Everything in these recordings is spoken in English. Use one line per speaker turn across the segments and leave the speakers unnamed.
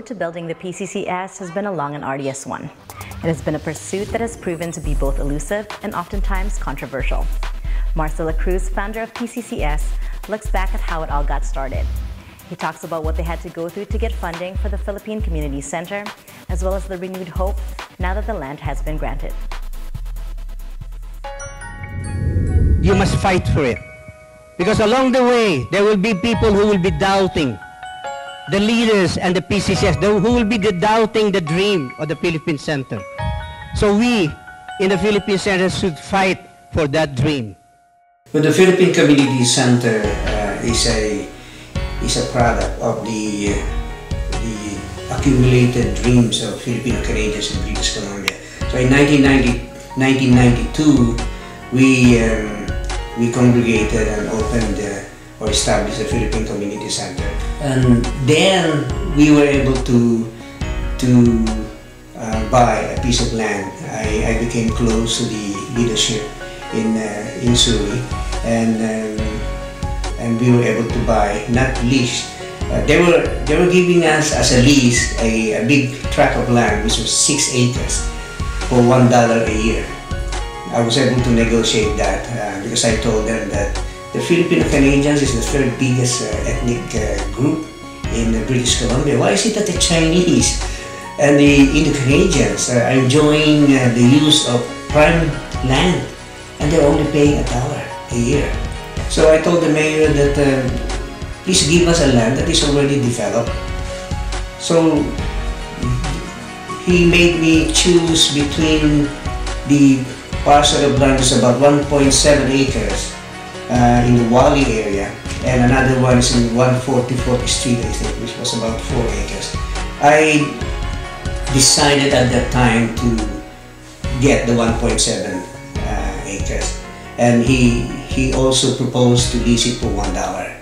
to building the PCCS has been a long and arduous one. It has been a pursuit that has proven to be both elusive and oftentimes controversial. Dela Cruz, founder of PCCS, looks back at how it all got started. He talks about what they had to go through to get funding for the Philippine Community Center, as well as the renewed hope now that the land has been granted.
You must fight for it. Because along the way, there will be people who will be doubting the leaders and the PCCS, who will be doubting the dream of the Philippine Center. So we in the Philippine Center should fight for that dream.
But the Philippine Community Center is a product of the accumulated dreams of Filipino Canadians in British Columbia. So in 1992, we congregated and opened or established the Philippine Community Center. And then we were able to buy a piece of land. I became close to the leadership in Surrey, and we were able to buy, not lease. They were giving us as a lease a big tract of land, which was 6 acres for $1 a year. I was able to negotiate that because I told them that the Filipino Canadians is the third biggest ethnic group in British Columbia. Why is it that the Chinese and the Indo-Canadians are enjoying the use of prime land and they're only paying $1 a year? So I told the mayor that please give us a land that is already developed. So he made me choose between the parcel of land is about 1.7 acres in the Wally area, and another one is in 144th Street, I think, which was about 4 acres. I decided at that time to get the 1.7 acres, and he also proposed to lease it for $1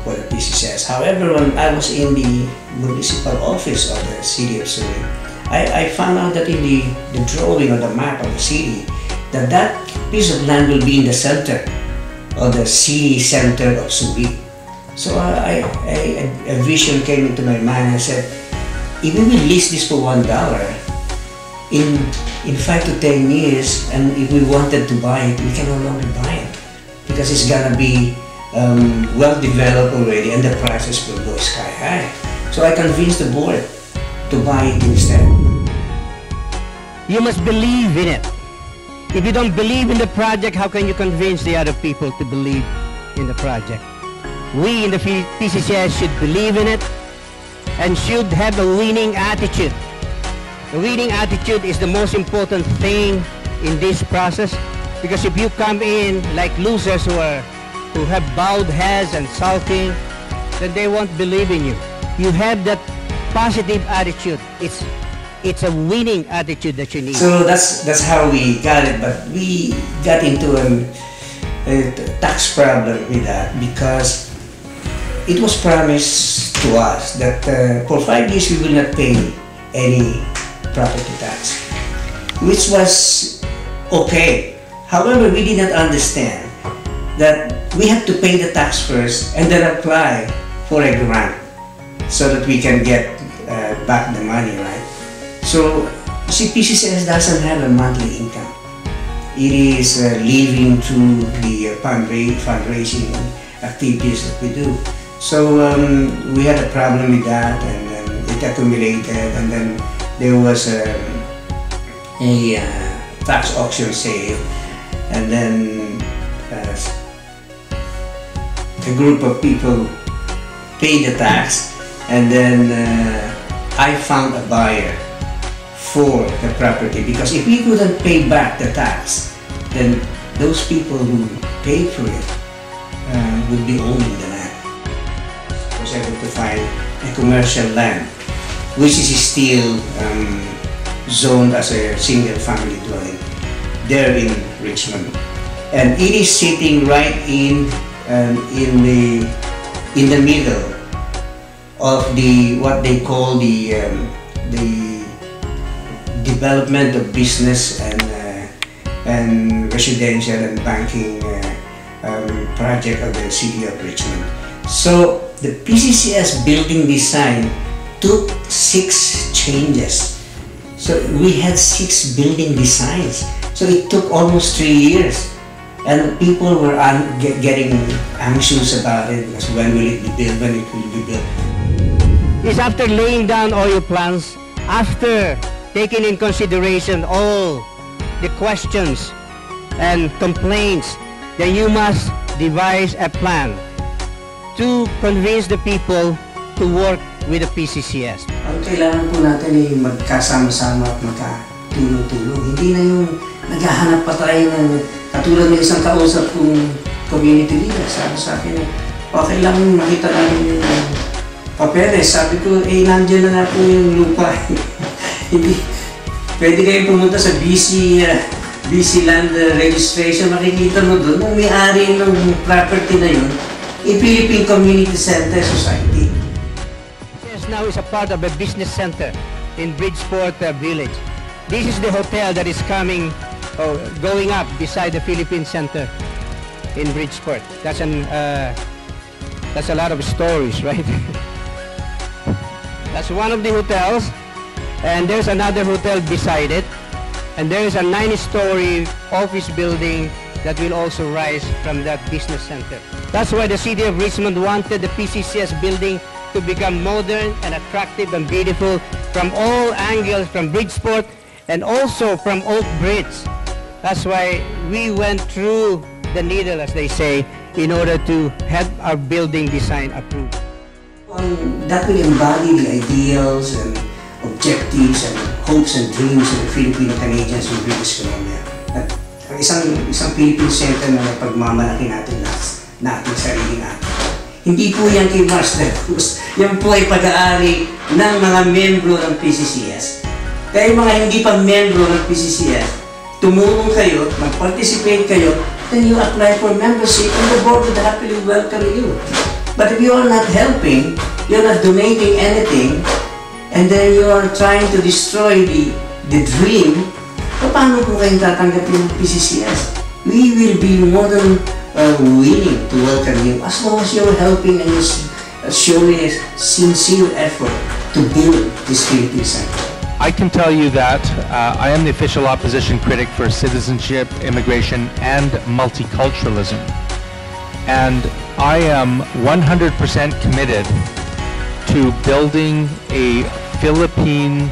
for the PCCS. However, when I was in the municipal office of the city of Surrey, I found out that in the drawing or the map of the city, that piece of land will be in the center of the city center of Surrey. So a vision came into my mind. I said, if we will lease this for $1, in 5 to 10 years, and if we wanted to buy it, we can no longer buy it because it's gonna be well developed already, and the prices will go sky high. So I convinced the board to buy it instead.
You must believe in it. If you don't believe in the project, how can you convince the other people to believe in the project? We in the PCCS should believe in it and should have a winning attitude. The winning attitude is the most important thing in this process, because if you come in like losers who have bowed heads and sulking, then they won't believe in you. You have that positive attitude. It's a winning attitude that you need.
So that's how we got it, but we got into a tax problem with that because it was promised to us that for 5 years we will not pay any property tax, which was okay. However, we did not understand that we have to pay the tax first and then apply for a grant so that we can get back the money, right? So, see, PCCS doesn't have a monthly income. It is living through the fundraising activities that we do. So we had a problem with that, and then it accumulated, and then there was a tax auction sale, and then a group of people paid the tax, and then I found a buyer for the property, because if we couldn't pay back the tax, then those people who paid for it would be owning the land. I was able to find a commercial land which is still zoned as a single family dwelling there in Richmond, and it is sitting right in the middle of the what they call the development of business and residential and banking project of the city of Richmond. So the PCCS building design took 6 changes. So we had 6 building designs. So it took almost 3 years. And people were getting anxious about it, because when will it be built, when it will be built.
It's after laying down all your plans, after taking in consideration all the questions and complaints, that you must devise a plan to convince the people to work with the PCCS.
Ang kailangan po natin ay magkasama-sama at magkatulong-tulong. Hindi na yung naghahanap pa tayo ng katulad ng isang kausap kong community leader. Sabi sa akin, okay lang makita namin yung papeles. Sabi ko, nandiyan na po yung lupa. Hindi, pwede kayo pumunta sa BC Land Registration. Makikita mo doon, kung may-ari ng property na yun, Philippine Community Center Society.
This now is a part of a business center in Bridgeport Village. This is the hotel that is going up beside the Philippine Center in Bridgeport. That's a lot of stories, right? That's one of the hotels, and there's another hotel beside it, and there is a 9-story office building that will also rise from that business center. That's why the City of Richmond wanted the PCCS building to become modern and attractive and beautiful from all angles, from Bridgeport and also from Oak Bridge. That's why we went through the needle, as they say, in order to have our building design approved.
That will embody the ideals and objectives and hopes and dreams of the Filipino-Canadians in British Columbia. At isang Philippine Center na pagmamalaki natin sarili natin. Hindi po yan kay Mars Dela Cruz. Yan po ay pag-aari ng mga membro ng PCCS. Kaya yung mga hindi pa membro ng PCCS, tumulong kayo, mag-participate kayo, then you apply for membership and the board would happily welcome you. But if you are not helping, you're not donating anything, and then you are trying to destroy the dream, paano po kayong tatanggapin ng PCCS? We will be more than willing to welcome you as long as you're helping and showing a sincere effort to build this Philippine Center.
I can tell you that I am the official opposition critic for citizenship, immigration, and multiculturalism. And I am 100% committed to building a Philippine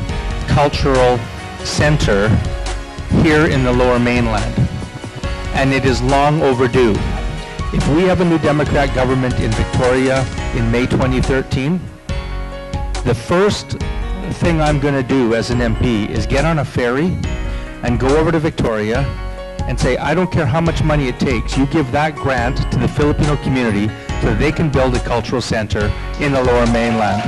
cultural center here in the Lower Mainland. And it is long overdue. If we have a new Democrat government in Victoria in May 2013, the first thing I'm going to do as an MP is get on a ferry and go over to Victoria and say, I don't care how much money it takes, you give that grant to the Filipino community so they can build a cultural center in the Lower Mainland.